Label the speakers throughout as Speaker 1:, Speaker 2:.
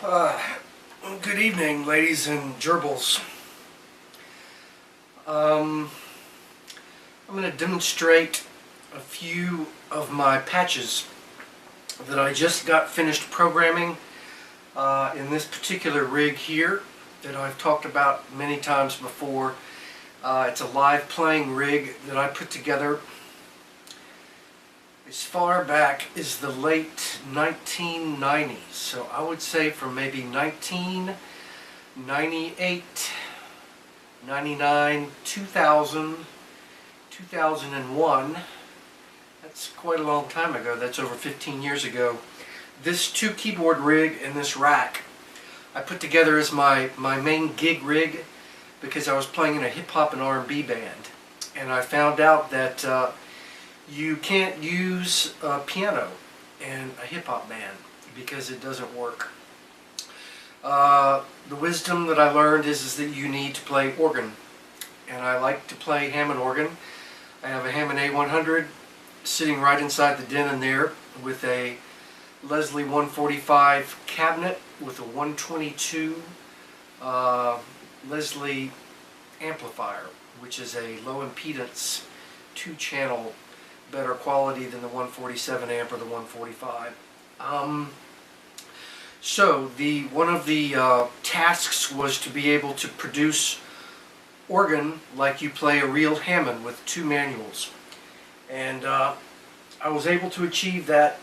Speaker 1: Uh, Good evening, ladies and gerbils. I'm going to demonstrate a few of my patches that I just got finished programming in this particular rig here that I've talked about many times before. It's a live playing rig that I put together as far back as the late 1990s, so I would say from maybe 1998, 99, 2000, 2001. That's quite a long time ago. That's over 15 years ago. This 2-keyboard rig and this rack I put together as my main gig rig because I was playing in a hip-hop and R&B band, and I found out that you can't use a piano in a hip-hop band because it doesn't work. The wisdom that I learned is that you need to play organ, and I like to play Hammond organ. I have a Hammond A100 sitting right inside the den in there with a Leslie 145 cabinet with a 122 Leslie amplifier, which is a low impedance 2-channel, better quality than the 147 amp or the 145. So one of the tasks was to be able to produce organ like you play a real Hammond with 2 manuals, and I was able to achieve that.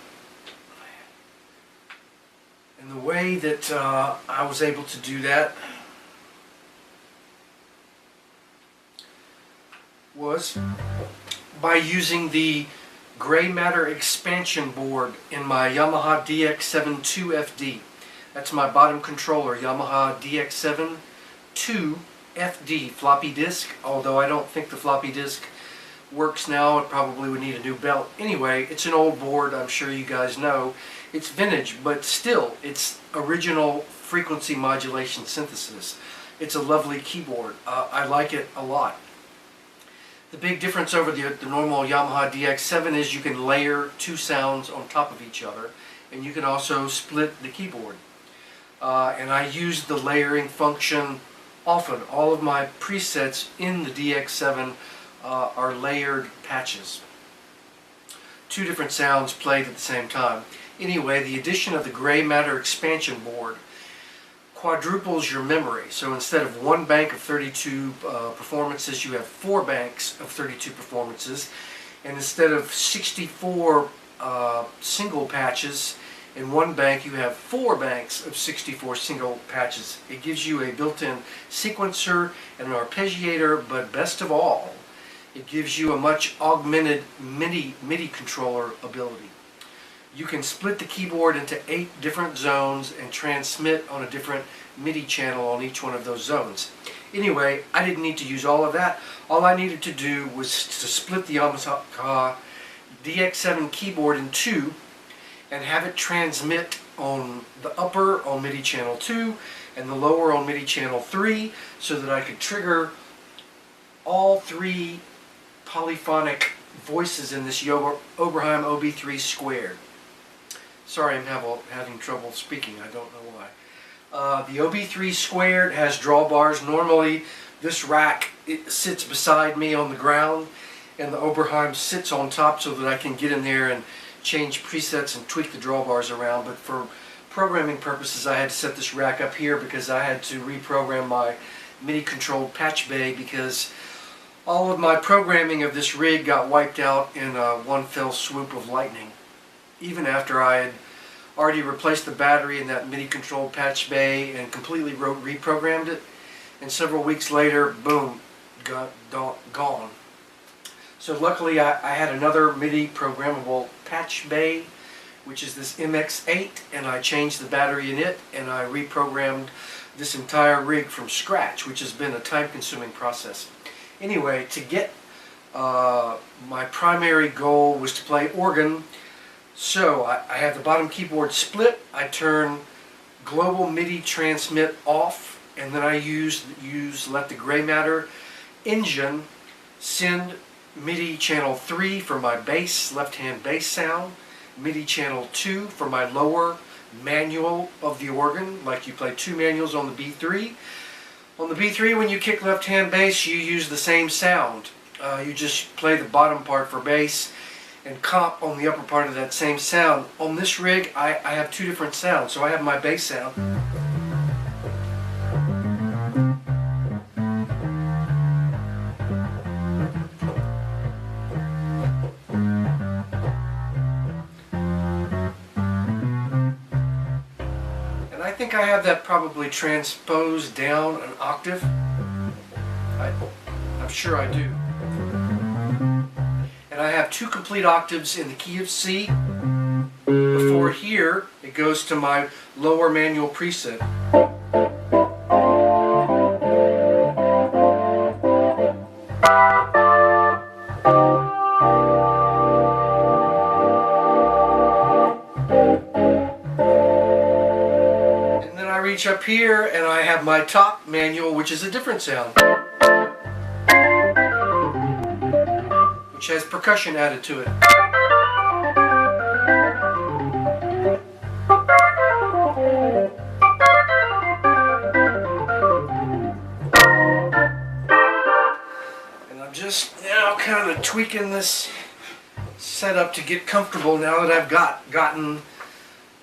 Speaker 1: And the way that I was able to do that was by using the gray matter expansion board in my Yamaha DX7 2FD. That's my bottom controller, Yamaha DX7 2FD floppy disk, although I don't think the floppy disk works now. It probably would need a new belt. Anyway, it's an old board, I'm sure you guys know. It's vintage, but still, it's original frequency modulation synthesis. It's a lovely keyboard. I like it a lot. The big difference over the normal Yamaha DX7 is you can layer 2 sounds on top of each other, and you can also split the keyboard. And I use the layering function often. All of my presets in the DX7 are layered patches. 2 different sounds played at the same time. Anyway, the addition of the gray matter expansion board quadruples your memory. So instead of 1 bank of 32 performances, you have 4 banks of 32 performances. And instead of 64 single patches in 1 bank, you have 4 banks of 64 single patches. It gives you a built-in sequencer and an arpeggiator, but best of all, it gives you a much augmented MIDI controller ability. You can split the keyboard into 8 different zones and transmit on a different MIDI channel on each one of those zones. Anyway, I didn't need to use all of that. All I needed to do was to split the Yamaha DX7 keyboard in 2 and have it transmit on the upper on MIDI channel 2 and the lower on MIDI channel 3, so that I could trigger all 3 polyphonic voices in this Oberheim OB3 squared. Sorry, I'm having trouble speaking. I don't know why. The OB3 squared has drawbars. Normally, this rack, it sits beside me on the ground, and the Oberheim sits on top so that I can get in there and change presets and tweak the drawbars around. But for programming purposes, I had to set this rack up here because I had to reprogram my MIDI-controlled patch bay, because all of my programming of this rig got wiped out in one fell swoop of lightning. Even after I had already replaced the battery in that MIDI-controlled patch bay and completely reprogrammed it, and several weeks later, boom, gone. So luckily I had another MIDI programmable patch bay, which is this MX8, and I changed the battery in it, and I reprogrammed this entire rig from scratch, which has been a time-consuming process. Anyway, to get my primary goal was to play organ. So I have the bottom keyboard split. I turn global MIDI transmit off, and then I let the gray matter engine send MIDI channel 3 for my bass, left-hand bass sound, MIDI channel 2 for my lower manual of the organ, like you play 2 manuals on the B3. On the B3, when you kick left-hand bass, you use the same sound. You just play the bottom part for bass and comp on the upper part of that same sound. On this rig, I have 2 different sounds. So I have my bass sound. And I think I have that probably transposed down an octave. I'm sure I do. And I have 2 complete octaves in the key of C. Before here, it goes to my lower manual preset. And then I reach up here and I have my top manual, which is a different sound, which has percussion added to it. And I'm just now kind of tweaking this setup to get comfortable now that I've gotten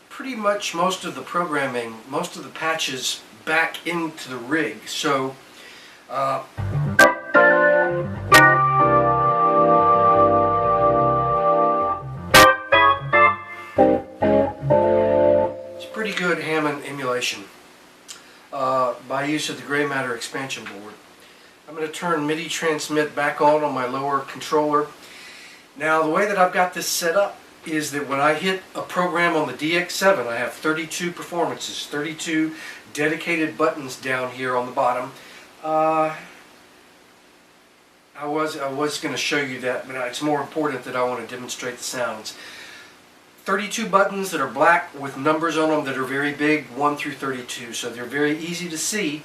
Speaker 1: pretty much most of the programming, most of the patches back into the rig. So pretty good Hammond emulation by use of the gray matter expansion board. I'm going to turn MIDI transmit back on my lower controller. Now the way that I've got this set up is that when I hit a program on the DX7, I have 32 performances, 32 dedicated buttons down here on the bottom. I was going to show you that, but it's more important that I want to demonstrate the sounds. 32 buttons that are black with numbers on them that are very big, 1 through 32, so they're very easy to see.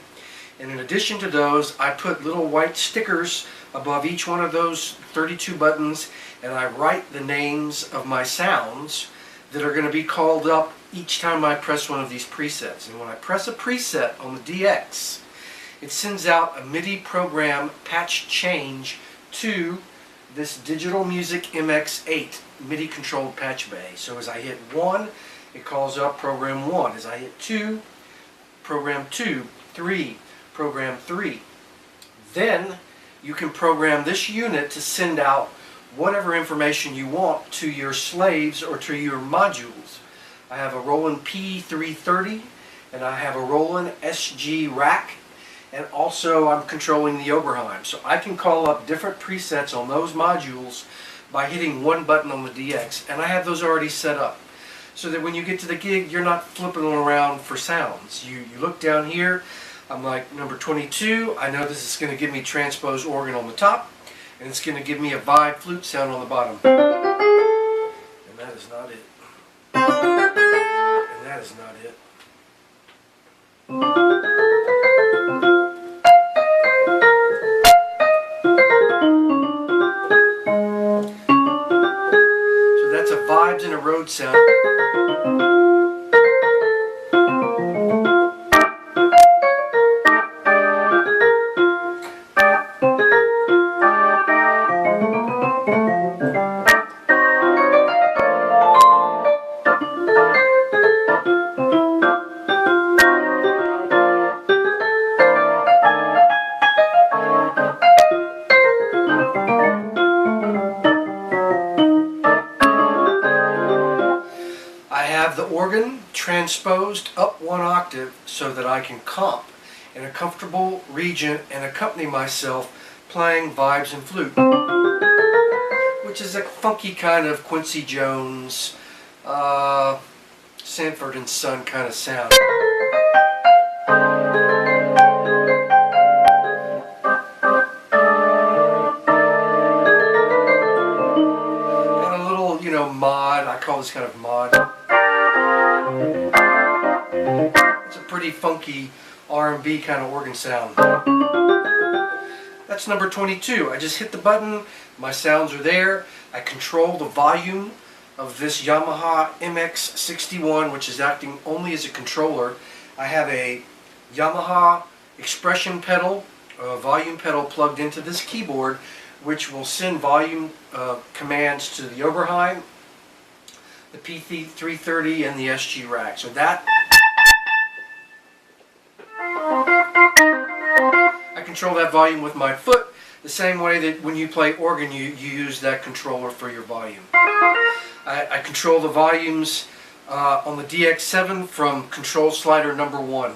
Speaker 1: And in addition to those, I put little white stickers above each one of those 32 buttons, and I write the names of my sounds that are going to be called up each time I press one of these presets. And when I press a preset on the DX, it sends out a MIDI program patch change to this Digital Music MX8 MIDI controlled patch bay. So as I hit 1, it calls up program 1. As I hit 2, program 2, 3, program 3. Then you can program this unit to send out whatever information you want to your slaves or to your modules. I have a Roland P330 and I have a Roland SG rack, and also I'm controlling the Oberheim. So I can call up different presets on those modules by hitting one button on the DX, and I have those already set up so that when you get to the gig you're not flipping around for sounds. You look down here, I'm like number 22, I know this is going to give me transposed organ on the top, and it's going to give me a vibe flute sound on the bottom. And that is not it. And that is not it. So that's a vibes and a road sound. The organ transposed up one octave so that I can comp in a comfortable region and accompany myself playing vibes and flute, which is a funky kind of Quincy Jones, Sanford and Son kind of sound. And a little, mod, I call this kind of mod. It's a pretty funky R&B kind of organ sound. That's number 22. I just hit the button, my sounds are there. I control the volume of this Yamaha MX61, which is acting only as a controller. I have a Yamaha expression pedal, volume pedal plugged into this keyboard, which will send volume commands to the Oberheim, the PT330, and the SG rack. So that I control that volume with my foot, the same way that when you play organ you use that controller for your volume. I control the volumes on the DX7 from control slider number 1,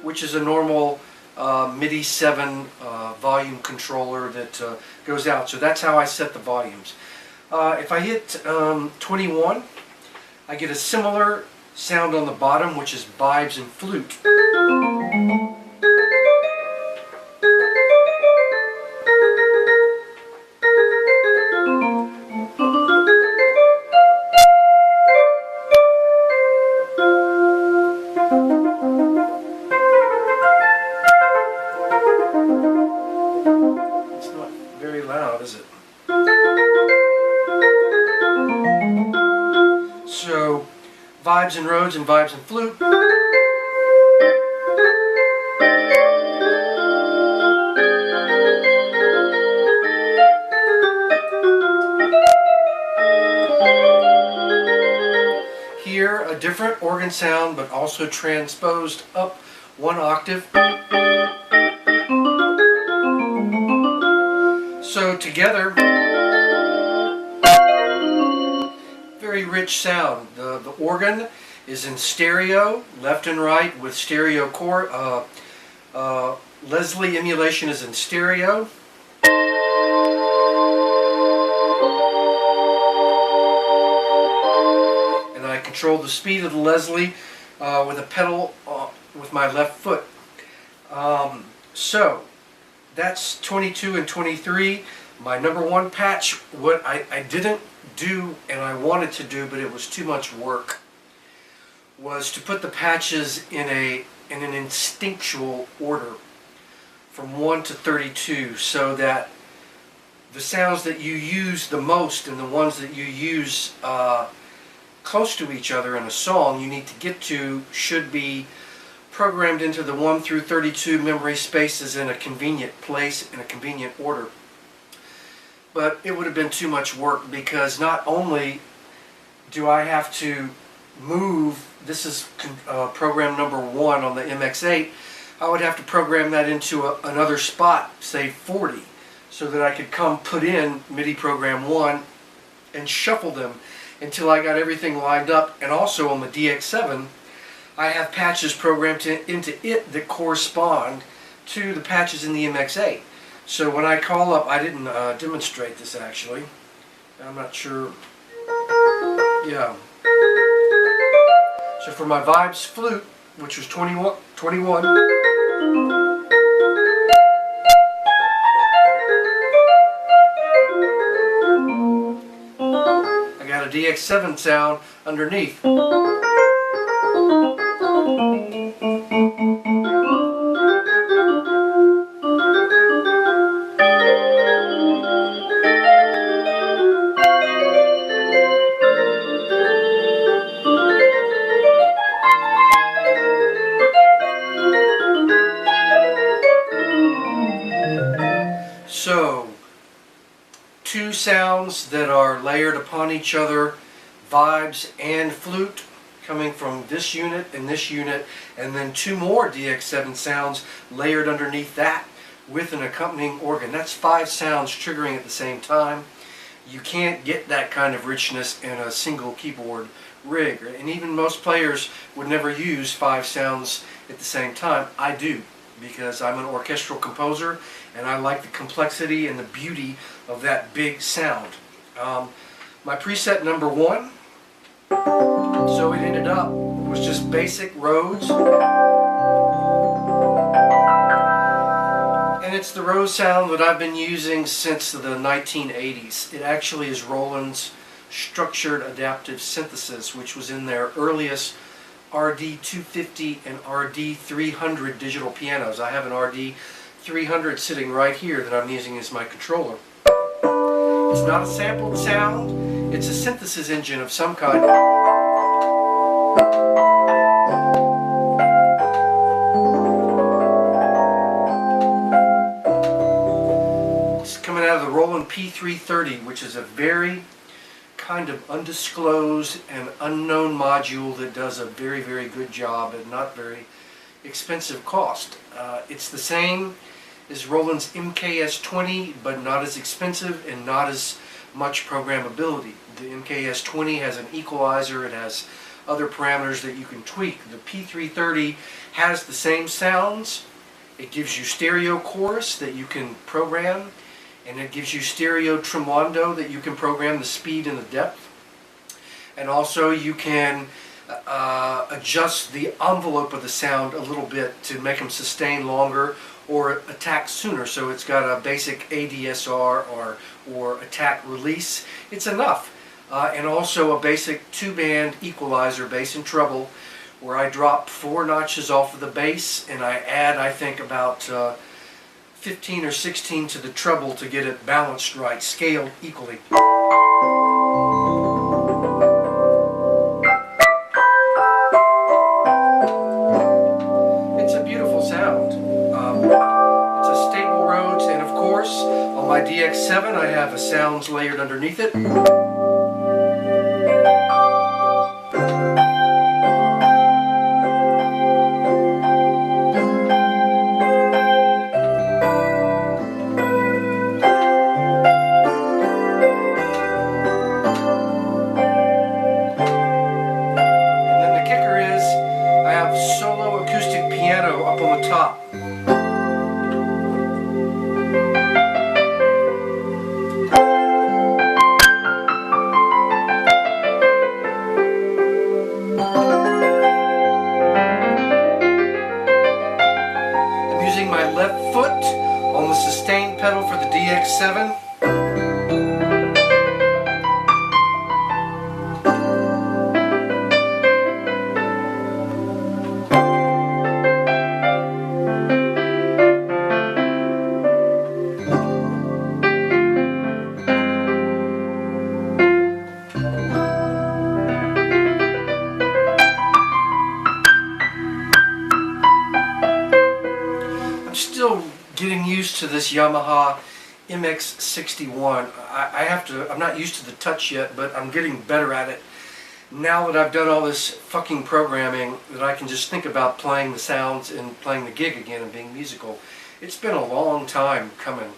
Speaker 1: which is a normal MIDI 7 volume controller that goes out. So that's how I set the volumes. If I hit 21, I get a similar sound on the bottom, which is vibes and flute. It's not very loud, is it? So, vibes and Rhodes and vibes and flute. Here, a different organ sound, but also transposed up 1 octave. So together, very rich sound. The organ is in stereo, left and right, with stereo chord. Leslie emulation is in stereo. And I control the speed of the Leslie with a pedal with my left foot. So that's 22 and 23. My number 1 patch, what I didn't do and I wanted to do, but it was too much work, was to put the patches in an instinctual order from 1 to 32, so that the sounds that you use the most and the ones that you use close to each other in a song you need to get to should be programmed into the 1 through 32 memory spaces in a convenient place, in a convenient order. But it would have been too much work, because not only do I have to move, this is program number 1 on the MX8, I would have to program that into another spot, say 40, so that I could come put in MIDI program 1 and shuffle them until I got everything lined up. And also on the DX7, I have patches programmed into it that correspond to the patches in the MX8. So when I call up, I didn't demonstrate this actually. I'm not sure. Yeah. So for my vibes flute, which was 21, I got a DX7 sound underneath. So, 2 sounds that are layered upon each other, vibes and flute, coming from this unit and this unit, and then 2 more DX7 sounds layered underneath that with an accompanying organ. That's 5 sounds triggering at the same time. You can't get that kind of richness in a single keyboard rig, and even most players would never use 5 sounds at the same time. I do, because I'm an orchestral composer and I like the complexity and the beauty of that big sound. My preset number 1, so it ended up, was just basic Rhodes, and it's the Rhodes sound that I've been using since the 1980s. It actually is Roland's Structured Adaptive Synthesis, which was in their earliest RD250 and RD300 digital pianos. I have an RD300 sitting right here that I'm using as my controller. It's not a sampled sound, it's a synthesis engine of some kind. It's coming out of the Roland P330, which is a very kind of undisclosed and unknown module that does a very, very good job at not very expensive cost. It's the same as Roland's MKS20, but not as expensive and not as much programmability. The MKS20 has an equalizer, it has other parameters that you can tweak. The P330 has the same sounds, it gives you stereo chorus that you can program, and it gives you stereo tremolo that you can program the speed and the depth. And also you can adjust the envelope of the sound a little bit to make them sustain longer or attack sooner. So it's got a basic ADSR or attack release. It's enough. And also a basic 2-band equalizer, bass and treble, where I drop 4 notches off of the bass and I add, I think, about 15 or 16 to the treble to get it balanced right, scaled equally. It's a beautiful sound. It's a stable Rhodes, and of course, on my DX7 I have a sounds layered underneath it. Up on the top. I'm using my left foot on the sustain pedal for the DX7. Still getting used to this Yamaha MX61. I'm not used to the touch yet, but I'm getting better at it. Now that I've done all this fucking programming, that I can just think about playing the sounds and playing the gig again and being musical. It's been a long time coming,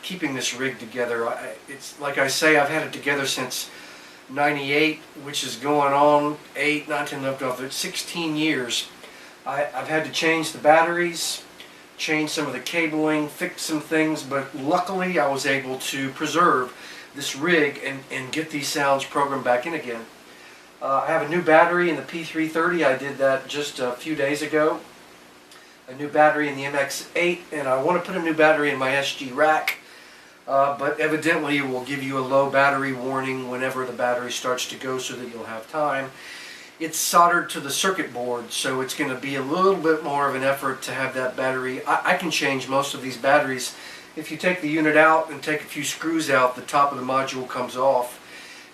Speaker 1: keeping this rig together. It's like I say, I've had it together since 98, which is going on 8, 9, 10, 11, 12, 16 years. I've had to change the batteries, change some of the cabling, fix some things, but luckily I was able to preserve this rig and get these sounds programmed back in again. I have a new battery in the P330. I did that just a few days ago. A new battery in the MX8, and I want to put a new battery in my SG rack, but evidently it will give you a low battery warning whenever the battery starts to go so that you'll have time. It's soldered to the circuit board, so it's going to be a little bit more of an effort to have that battery. I can change most of these batteries. If you take the unit out and take a few screws out, the top of the module comes off.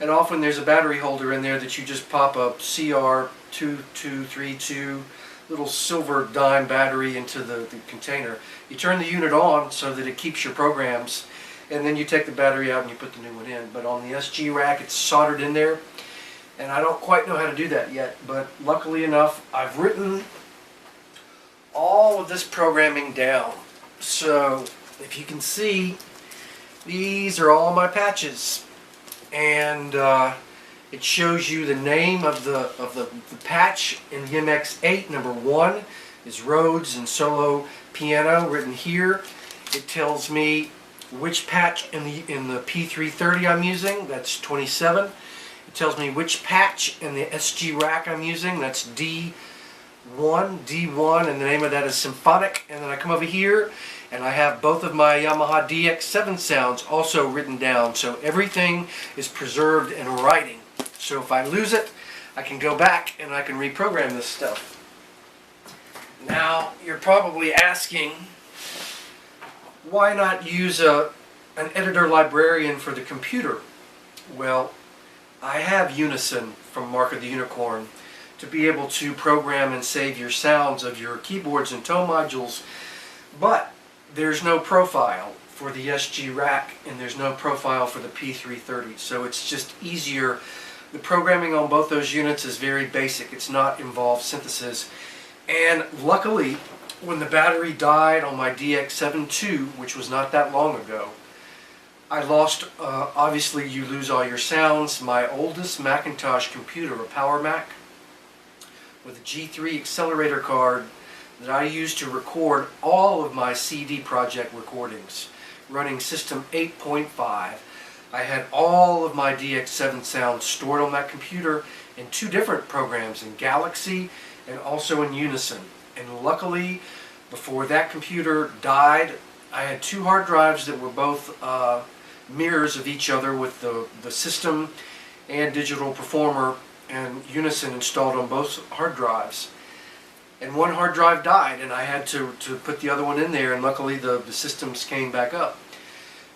Speaker 1: And often there's a battery holder in there that you just pop a CR2232 little silver dime battery into the container. You turn the unit on so that it keeps your programs, and then you take the battery out and you put the new one in. But on the SG rack, it's soldered in there. And I don't quite know how to do that yet, but luckily enough, I've written all of this programming down. So if you can see, these are all my patches, and it shows you the name of the patch in the MX8. Number 1 is Rhodes and solo piano written here. It tells me which patch in the P330 I'm using. That's 27. It tells me which patch in the SG rack I'm using. That's D1, and the name of that is Symphonic. And then I come over here and I have both of my Yamaha DX7 sounds also written down. So everything is preserved in writing. So if I lose it, I can go back and I can reprogram this stuff. Now, you're probably asking, why not use a an editor librarian for the computer. Well, I have Unison from Mark of the Unicorn to be able to program and save your sounds of your keyboards and tone modules, but there's no profile for the SG rack and there's no profile for the P330, so it's just easier. The programming on both those units is very basic. It's not involved synthesis. And luckily, when the battery died on my DX7 II, which was not that long ago, I lost, obviously you lose all your sounds. My oldest Macintosh computer, a Power Mac, with a G3 accelerator card that I used to record all of my CD project recordings, running system 8.5. I had all of my DX7 sounds stored on that computer in two different programs, in Galaxy and also in Unison. And luckily, before that computer died, I had two hard drives that were both mirrors of each other with the system and digital performer and Unison installed on both hard drives. And one hard drive died and I had to put the other one in there, and luckily the systems came back up.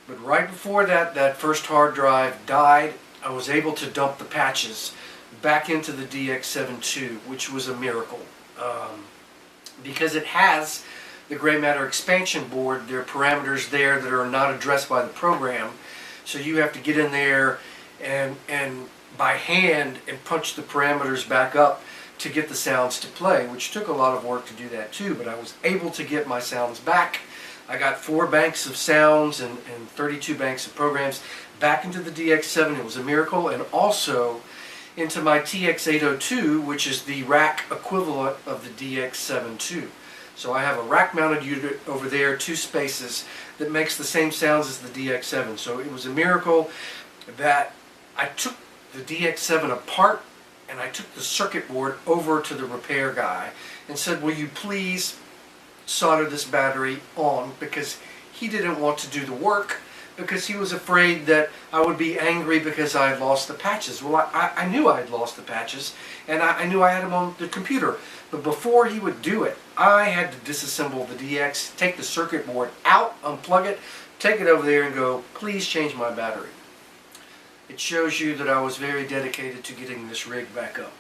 Speaker 1: But right before that first hard drive died, I was able to dump the patches back into the DX7 II, which was a miracle. Because it has the gray matter expansion board, there are parameters there that are not addressed by the program. So you have to get in there and by hand and punch the parameters back up to get the sounds to play, which took a lot of work to do that too, but I was able to get my sounds back. I got 4 banks of sounds and 32 banks of programs back into the DX7. It was a miracle. And also into my TX802, which is the rack equivalent of the DX7 II. So I have a rack mounted unit over there, 2 spaces, that makes the same sounds as the DX7. So it was a miracle that I took the DX7 apart and I took the circuit board over to the repair guy and said, will you please solder this battery on, because he didn't want to do the work because he was afraid that I would be angry because I had lost the patches. Well, I knew I had lost the patches and I knew I had them on the computer, but before he would do it, I had to disassemble the DX, take the circuit board out, unplug it, take it over there and go, please change my battery. It shows you that I was very dedicated to getting this rig back up.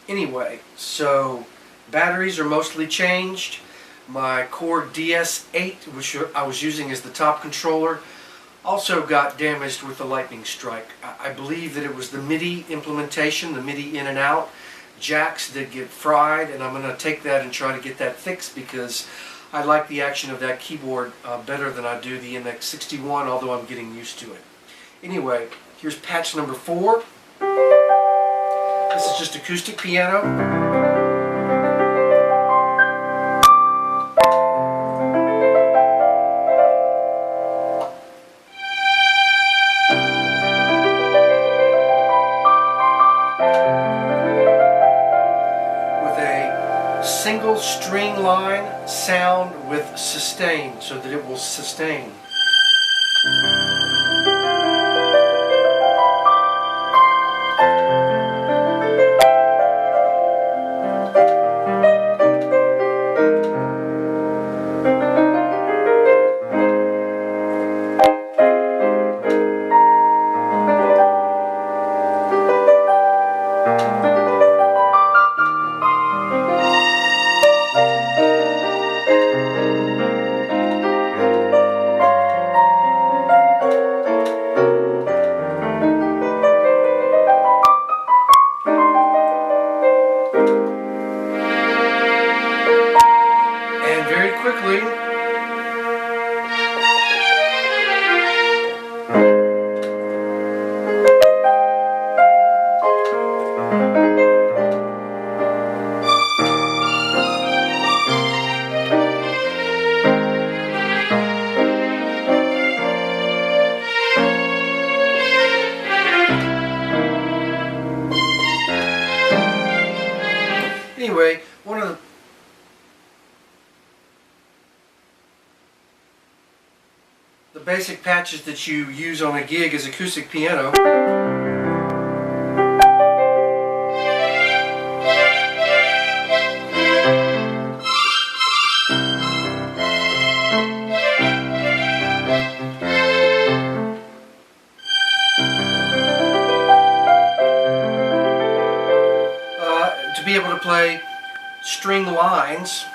Speaker 1: Anyway, so batteries are mostly changed. My Core DS8, which I was using as the top controller, also got damaged with the lightning strike. I believe that it was the MIDI implementation, the MIDI in and out. Jacks did get fried, and I'm going to take that and try to get that fixed because I like the action of that keyboard better than I do the MX61, although I'm getting used to it. Anyway, here's patch number 4. This is just acoustic piano. Single string line sound with sustain, so that it will sustain. Quickly. Anyway, one of the basic patches that you use on a gig is acoustic piano. to be able to play string lines.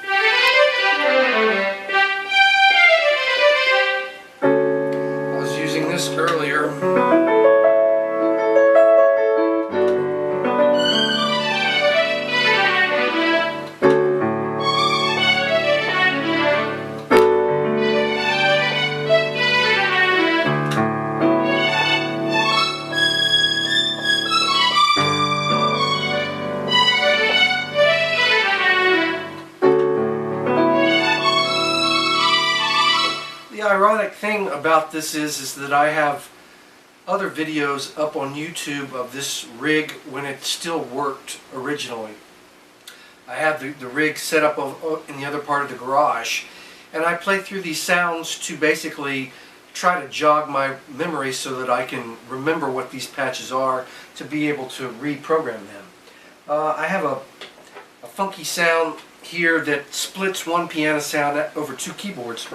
Speaker 1: I was using this earlier. The ironic thing about this is that I have other videos up on YouTube of this rig when it still worked originally. I have the rig set up in the other part of the garage, and I play through these sounds to basically try to jog my memory so that I can remember what these patches are to be able to reprogram them. I have a funky sound here that splits one piano sound over two keyboards.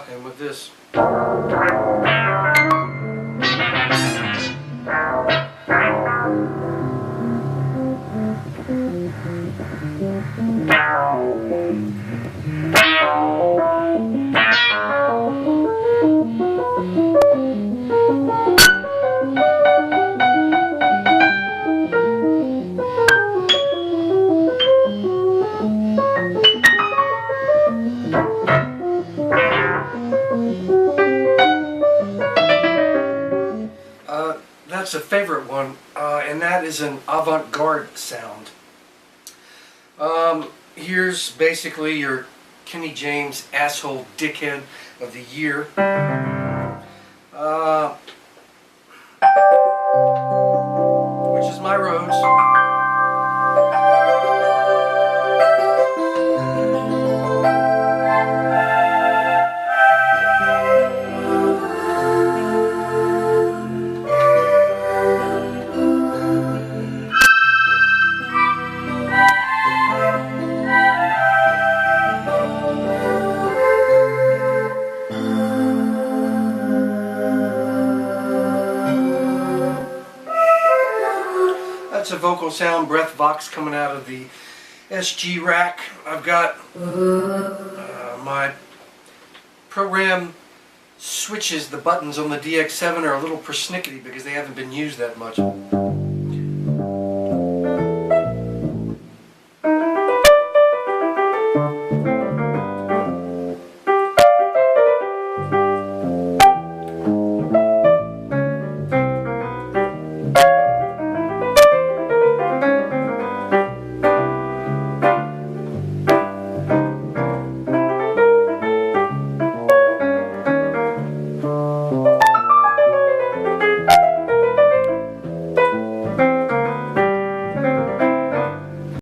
Speaker 1: And with this. That's a favorite one, and that is an avant-garde sound. Here's basically your Kenny James asshole dickhead of the year. Which is my Rhodes. That's a vocal sound, breath vox coming out of the SG rack. I've got my program switches. The buttons on the DX7 are a little persnickety because they haven't been used that much.